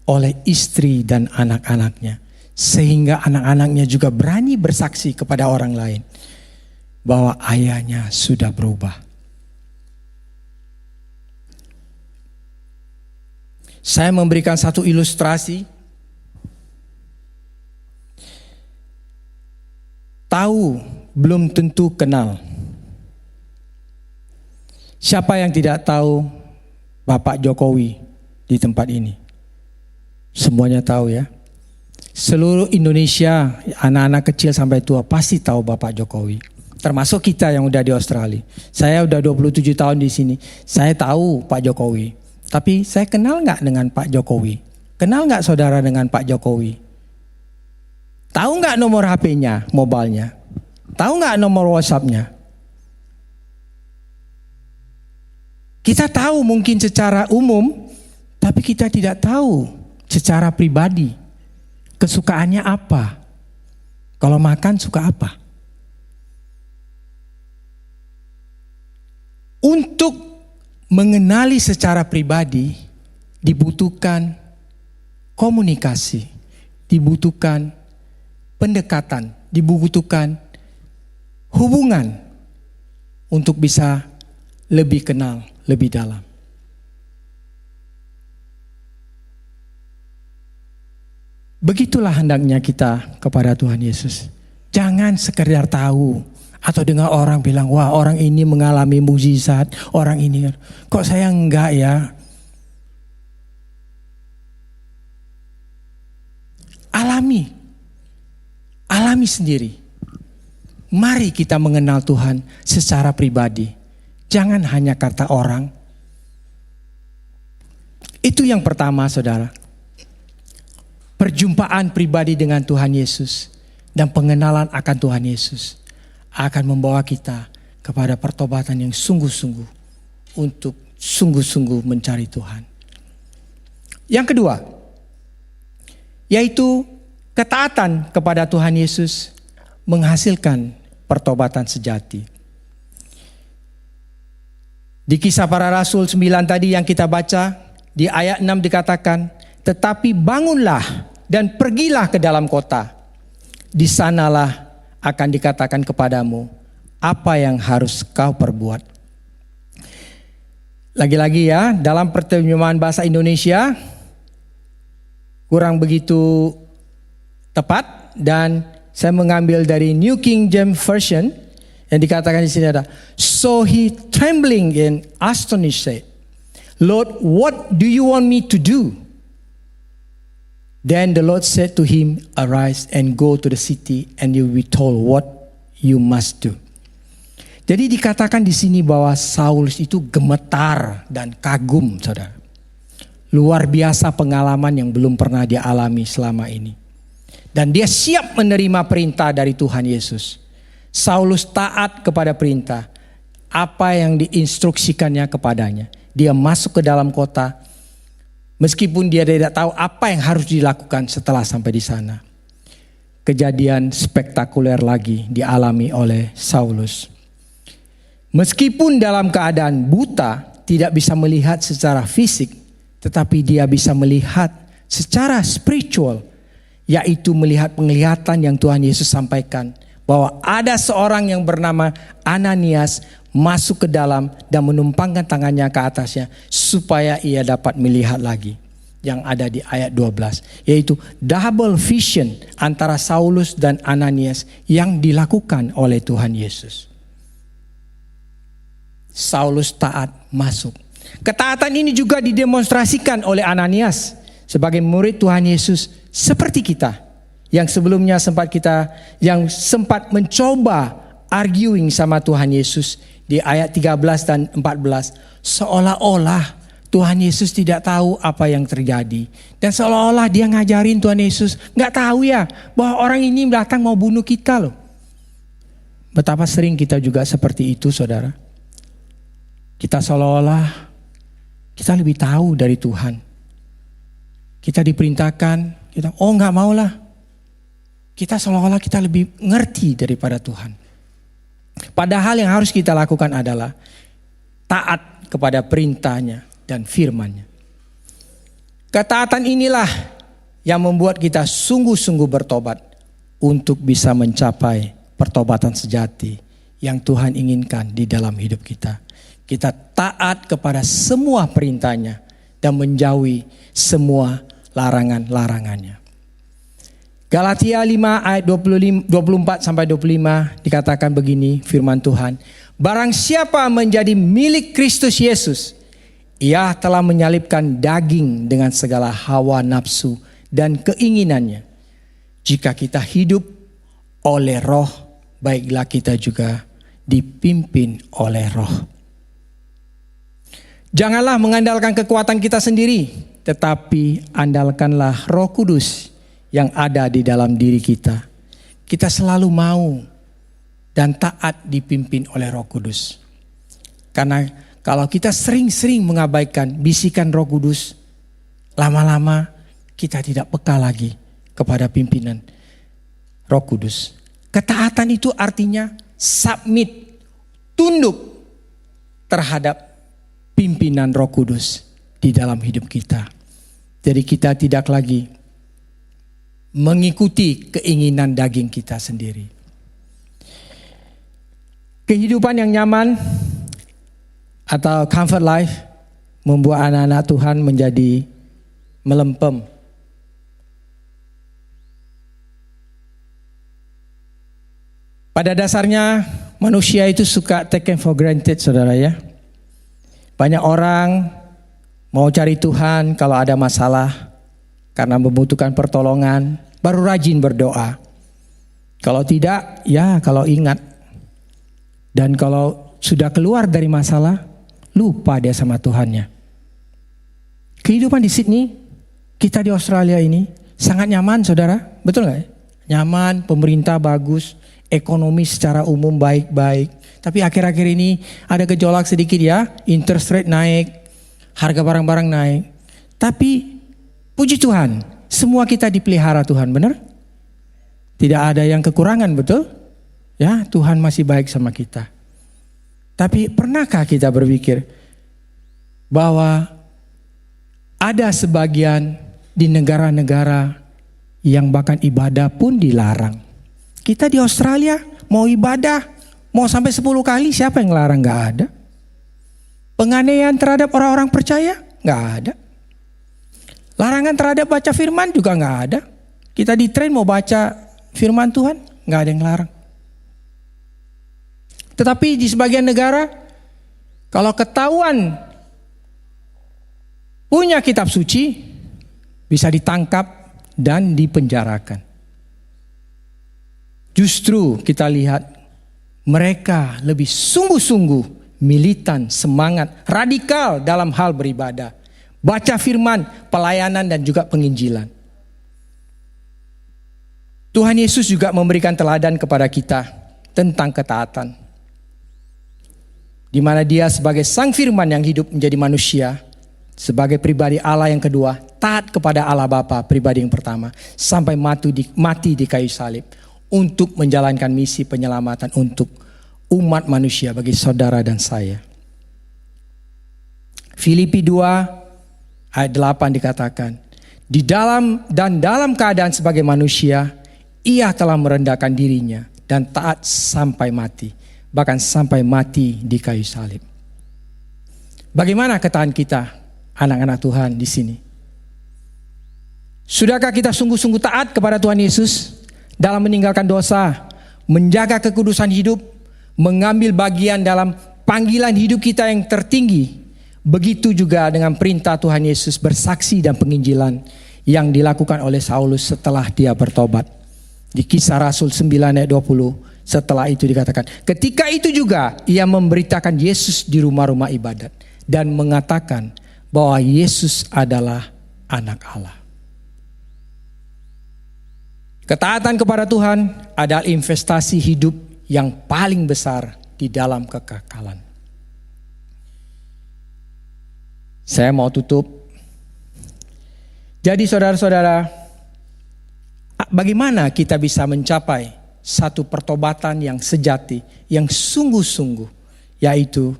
oleh istri dan anak-anaknya. sehingga anak-anaknya juga berani bersaksi kepada orang lain bahwa ayahnya sudah berubah. Saya memberikan satu ilustrasi. Tahu belum tentu kenal. Siapa yang tidak tahu Bapak Jokowi di tempat ini? Semuanya tahu ya. Seluruh Indonesia, anak-anak kecil sampai tua pasti tahu Bapak Jokowi. Termasuk kita yang udah di Australia. Saya udah 27 tahun di sini. Saya tahu Pak Jokowi. Tapi saya kenal nggak dengan Pak Jokowi? Kenal nggak saudara dengan Pak Jokowi? Tahu nggak nomor HP-nya, mobilnya? Tahu nggak nomor WhatsApp-nya? Kita tahu mungkin secara umum, tapi kita tidak tahu secara pribadi. Kesukaannya apa? Kalau makan suka apa? Untuk mengenali secara pribadi dibutuhkan komunikasi, dibutuhkan pendekatan, dibutuhkan hubungan untuk bisa lebih kenal, lebih dalam. Begitulah hendaknya kita kepada Tuhan Yesus. Jangan sekedar tahu atau dengar orang bilang, wah orang ini mengalami mukjizat, orang ini. Kok saya enggak ya? Alami sendiri. Mari kita mengenal Tuhan secara pribadi. Jangan hanya kata orang. Itu yang pertama, saudara. Perjumpaan pribadi dengan Tuhan Yesus dan pengenalan akan Tuhan Yesus akan membawa kita kepada pertobatan yang sungguh-sungguh untuk sungguh-sungguh mencari Tuhan. Yang kedua, yaitu ketaatan kepada Tuhan Yesus menghasilkan pertobatan sejati. Di Kisah Para Rasul 9 tadi yang kita baca, di ayat 6 dikatakan, tetapi bangunlah dan pergilah ke dalam kota. Di sanalah akan dikatakan kepadamu apa yang harus kau perbuat. Lagi-lagi ya, dalam perterjemahan bahasa Indonesia kurang begitu tepat, dan saya mengambil dari New King James Version yang dikatakan di sini ada, so he trembling and astonished said, Lord, what do you want me to do? Then the Lord said to him, arise and go to the city and you will be told what you must do. Jadi dikatakan di sini bahwa Saulus itu gemetar dan kagum, saudara. Luar biasa pengalaman yang belum pernah dia alami selama ini. Dan dia siap menerima perintah dari Tuhan Yesus. Saulus taat kepada perintah. Apa yang diinstruksikannya kepadanya. Dia masuk ke dalam kota. Meskipun dia tidak tahu apa yang harus dilakukan setelah sampai di sana. Kejadian spektakuler lagi dialami oleh Saulus. Meskipun dalam keadaan buta, tidak bisa melihat secara fisik, tetapi dia bisa melihat secara spiritual, yaitu melihat penglihatan yang Tuhan Yesus sampaikan, bahwa ada seorang yang bernama Ananias masuk ke dalam dan menumpangkan tangannya ke atasnya supaya ia dapat melihat lagi. Yang ada di ayat 12, yaitu double vision antara Saulus dan Ananias yang dilakukan oleh Tuhan Yesus. Saulus taat masuk. Ketaatan ini juga didemonstrasikan oleh Ananias sebagai murid Tuhan Yesus seperti kita yang sebelumnya sempat mencoba arguing sama Tuhan Yesus di ayat 13 dan 14, seolah-olah Tuhan Yesus tidak tahu apa yang terjadi, dan seolah-olah dia ngajarin Tuhan Yesus nggak tahu ya bahwa orang ini datang mau bunuh kita loh. Betapa sering kita juga seperti itu, saudara. Kita seolah-olah kita lebih tahu dari Tuhan. Kita diperintahkan, kita nggak maulah. Kita seolah-olah kita lebih ngerti daripada Tuhan. Padahal yang harus kita lakukan adalah taat kepada perintahnya dan firman-Nya. Ketaatan inilah yang membuat kita sungguh-sungguh bertobat untuk bisa mencapai pertobatan sejati yang Tuhan inginkan di dalam hidup kita. Kita taat kepada semua perintahnya dan menjauhi semua larangan-larangannya. Galatia 5 ayat 24 sampai 25 dikatakan begini firman Tuhan. Barang siapa menjadi milik Kristus Yesus, ia telah menyalibkan daging dengan segala hawa nafsu dan keinginannya. Jika kita hidup oleh Roh, baiklah kita juga dipimpin oleh Roh. Janganlah mengandalkan kekuatan kita sendiri, tetapi andalkanlah Roh Kudus yang ada di dalam diri kita. Kita selalu mau dan taat dipimpin oleh Roh Kudus. Karena kalau kita sering-sering mengabaikan bisikan Roh Kudus, lama-lama kita tidak peka lagi kepada pimpinan Roh Kudus. Ketaatan itu artinya submit, tunduk terhadap pimpinan Roh Kudus di dalam hidup kita. Jadi kita tidak lagi mengikuti keinginan daging kita sendiri. Kehidupan yang nyaman atau comfort life membuat anak-anak Tuhan menjadi melempem. Pada dasarnya manusia itu suka taken for granted, saudara ya. Banyak orang mau cari Tuhan kalau ada masalah karena membutuhkan pertolongan, baru rajin berdoa. Kalau tidak, ya kalau ingat. Dan kalau sudah keluar dari masalah, lupa dia sama Tuhannya. Kehidupan di Sydney, kita di Australia ini sangat nyaman, saudara. Betul nggak? Nyaman, pemerintah bagus, ekonomi secara umum baik-baik. Tapi akhir-akhir ini ada gejolak sedikit ya, interest rate naik, harga barang-barang naik. Tapi puji Tuhan, semua kita dipelihara Tuhan, benar? Tidak ada yang kekurangan, betul? Ya, Tuhan masih baik sama kita. Tapi pernahkah kita berpikir bahwa ada sebagian di negara-negara yang bahkan ibadah pun dilarang? Kita di Australia mau ibadah, mau sampai 10 kali, siapa yang larang? Gak ada. Penganiayaan terhadap orang-orang percaya? Gak ada. Larangan terhadap baca firman juga gak ada. Kita di-train mau baca firman Tuhan, gak ada yang larang. Tetapi di sebagian negara, kalau ketahuan punya kitab suci, bisa ditangkap dan dipenjarakan. Justru kita lihat mereka lebih sungguh-sungguh militan, semangat, radikal dalam hal beribadah. Baca firman, pelayanan dan juga penginjilan. Tuhan Yesus juga memberikan teladan kepada kita tentang ketaatan. Di mana dia sebagai sang firman yang hidup menjadi manusia, sebagai pribadi Allah yang kedua, taat kepada Allah Bapa pribadi yang pertama, sampai mati di kayu salib untuk menjalankan misi penyelamatan untuk umat manusia bagi saudara dan saya. Filipi 2 ayat 8 dikatakan, dalam keadaan sebagai manusia, ia telah merendahkan dirinya dan taat sampai mati, bahkan sampai mati di kayu salib. Bagaimana ketaatan kita, anak-anak Tuhan di sini? Sudahkah kita sungguh-sungguh taat kepada Tuhan Yesus dalam meninggalkan dosa, menjaga kekudusan hidup, mengambil bagian dalam panggilan hidup kita yang tertinggi? Begitu juga dengan perintah Tuhan Yesus bersaksi dan penginjilan yang dilakukan oleh Saulus setelah dia bertobat. Di Kisah Rasul 9 ayat 20, setelah itu dikatakan, ketika itu juga ia memberitakan Yesus di rumah-rumah ibadat dan mengatakan bahwa Yesus adalah anak Allah. Ketaatan kepada Tuhan adalah investasi hidup yang paling besar di dalam kekekalan. Saya mau tutup. Jadi saudara-saudara, bagaimana kita bisa mencapai satu pertobatan yang sejati, yang sungguh-sungguh, yaitu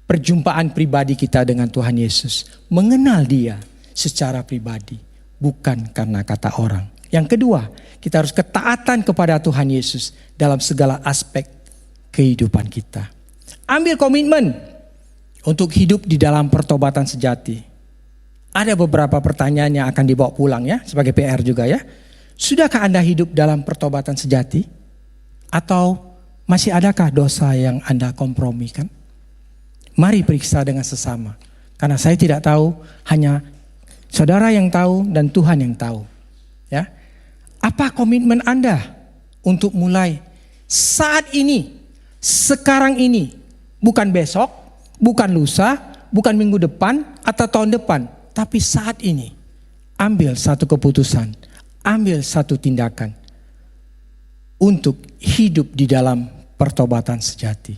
perjumpaan pribadi kita dengan Tuhan Yesus, mengenal Dia secara pribadi, bukan karena kata orang. Yang kedua, kita harus ketaatan kepada Tuhan Yesus dalam segala aspek kehidupan kita. Ambil komitmen untuk hidup di dalam pertobatan sejati. Ada beberapa pertanyaan yang akan dibawa pulang ya, sebagai PR juga ya. Sudahkah Anda hidup dalam pertobatan sejati? Atau masih adakah dosa yang Anda kompromikan? Mari periksa dengan sesama. Karena saya tidak tahu, hanya saudara yang tahu dan Tuhan yang tahu. Ya. Apa komitmen Anda untuk mulai saat ini, sekarang ini, bukan besok, bukan lusa, bukan minggu depan atau tahun depan, tapi saat ini. Ambil satu keputusan, ambil satu tindakan untuk hidup di dalam pertobatan sejati.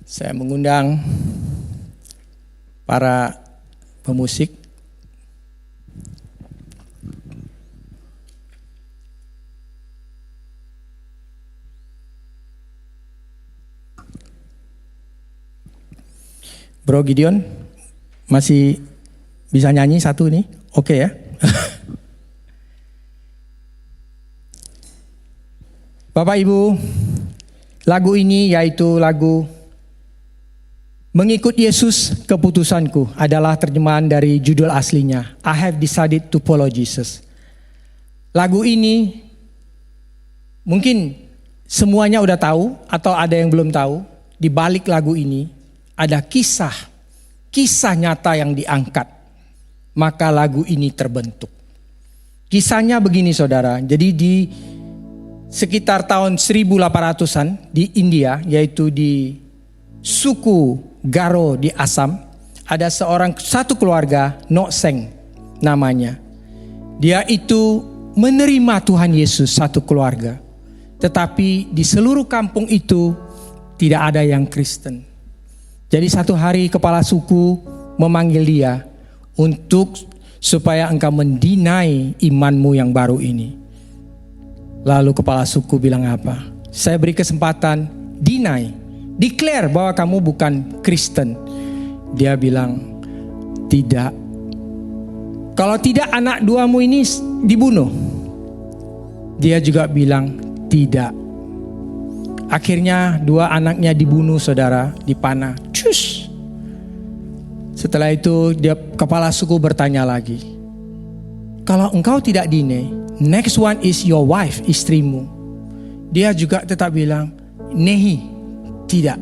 Saya mengundang para pemusik. Bro Gideon, masih bisa nyanyi satu nih? Oke ya. Bapak Ibu, lagu ini yaitu lagu Mengikut Yesus Keputusanku adalah terjemahan dari judul aslinya, I Have Decided to Follow Jesus. Lagu ini mungkin semuanya udah tahu atau ada yang belum tahu. Di balik lagu ini ada kisah nyata yang diangkat. Maka lagu ini terbentuk. Kisahnya begini saudara, jadi di sekitar tahun 1800-an di India, yaitu di suku Garo di Assam, ada satu keluarga, Nok Seng namanya. Dia itu menerima Tuhan Yesus satu keluarga. Tetapi di seluruh kampung itu tidak ada yang Kristen. Jadi satu hari kepala suku memanggil dia untuk supaya engkau mendinai imanmu yang baru ini. Lalu kepala suku bilang apa? Saya beri kesempatan, deny, declare bahwa kamu bukan Kristen. Dia bilang, tidak. Kalau tidak anak duamu ini dibunuh. Dia juga bilang, tidak. Akhirnya dua anaknya dibunuh saudara, dipanah. Cus. Setelah itu dia kepala suku bertanya lagi. Kalau engkau tidak deny, next one is your wife, istrimu. Dia juga tetap bilang, nehi, tidak.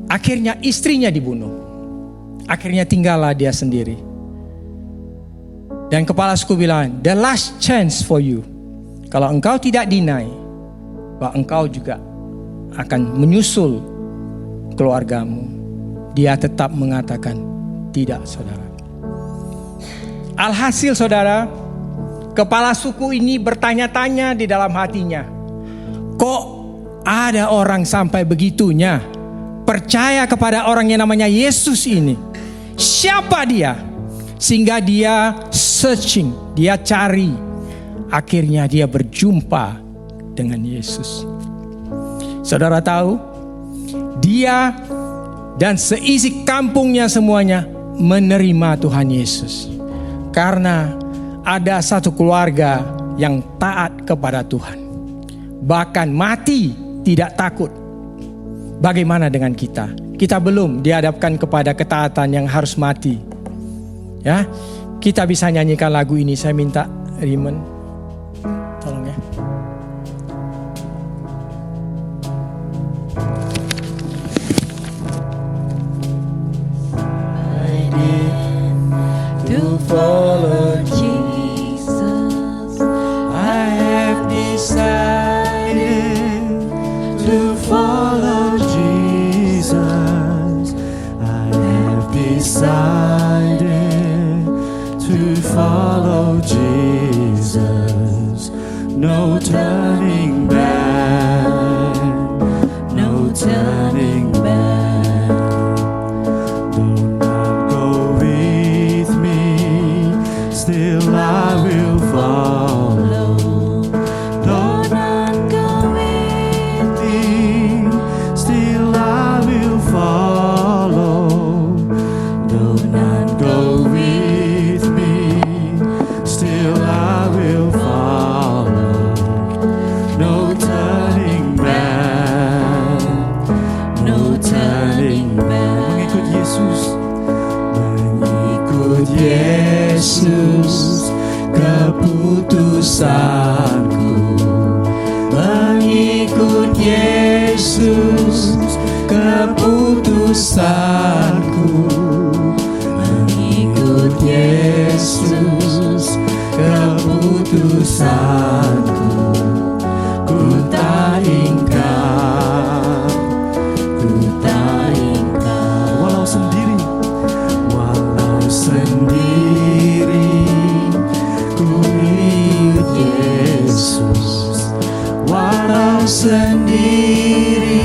Akhirnya istrinya dibunuh. Akhirnya tinggallah dia sendiri. Dan kepala suku bilang, the last chance for you. Kalau engkau tidak deny, bahwa engkau juga akan menyusul keluargamu. Dia tetap mengatakan, tidak saudara. Alhasil saudara, kepala suku ini bertanya-tanya di dalam hatinya. Kok ada orang sampai begitunya percaya kepada orang yang namanya Yesus ini? Siapa dia? Sehingga dia searching, dia cari. Akhirnya dia berjumpa dengan Yesus. Saudara tahu, dia dan seisi kampungnya semuanya menerima Tuhan Yesus. Karena ada satu keluarga yang taat kepada Tuhan. Bahkan mati tidak takut. Bagaimana dengan kita? Kita belum dihadapkan kepada ketaatan yang harus mati. Ya, kita bisa nyanyikan lagu ini. Saya minta Raymond, tolong ya. To follow Jesus, I have decided to follow Jesus. I have decided to follow Jesus. No turning back, no turning back. Yesus, mengikut Yesus, keputusanku. Mengikut Yesus, keputusanku. Mengikut Yesus, keputusanku. Ku tak ingkar, ku tak ingkar. Walau sendiri, walau sendiri, ku ikut Yesus. Walau sendiri,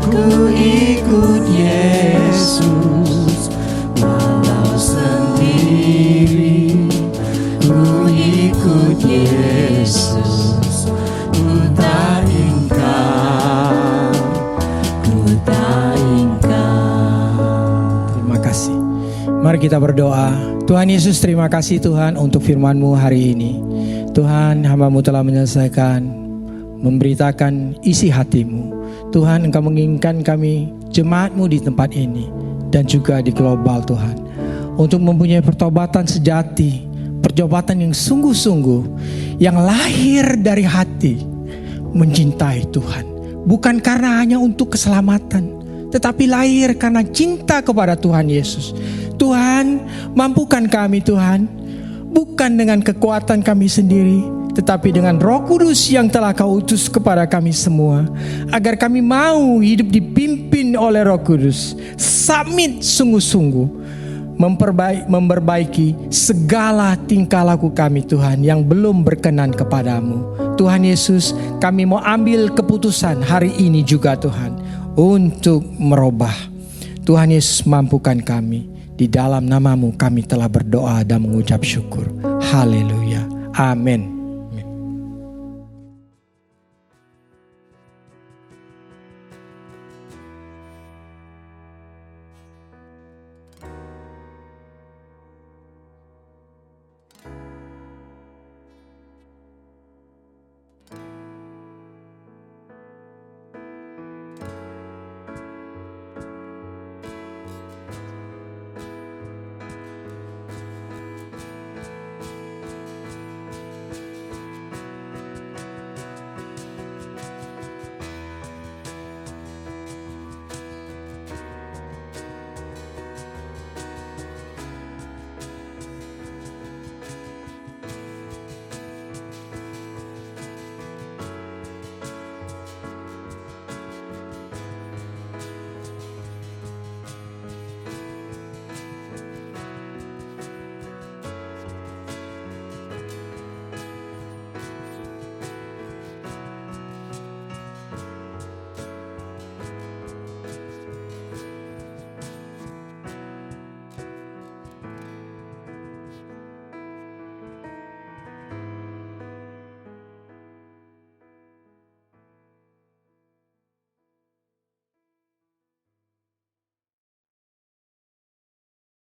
ku ikut Yesus. Walau sendiri, ku ikut Yesus. Ku tak ingkar, ku tak ingkar. Terima kasih. Mari kita berdoa. Tuhan Yesus, terima kasih Tuhan untuk firman-Mu hari ini. Tuhan, hamba-Mu telah menyelesaikan, memberitakan isi hati-Mu. Tuhan, Engkau menginginkan kami, jemaat-Mu di tempat ini dan juga di global Tuhan, untuk mempunyai pertobatan sejati, pertobatan yang sungguh-sungguh, yang lahir dari hati, mencintai Tuhan. Bukan karena hanya untuk keselamatan, tetapi lahir karena cinta kepada Tuhan Yesus. Tuhan, mampukan kami Tuhan, bukan dengan kekuatan kami sendiri, tetapi dengan Roh Kudus yang telah Kau utus kepada kami semua, agar kami mau hidup dipimpin oleh Roh Kudus. Submit sungguh-sungguh, memperbaiki segala tingkah laku kami Tuhan yang belum berkenan kepadamu. Tuhan Yesus, kami mau ambil keputusan hari ini juga Tuhan, untuk merubah. Tuhan Yesus, mampukan kami. Di dalam nama-Mu kami telah berdoa dan mengucap syukur. Haleluya. Amin.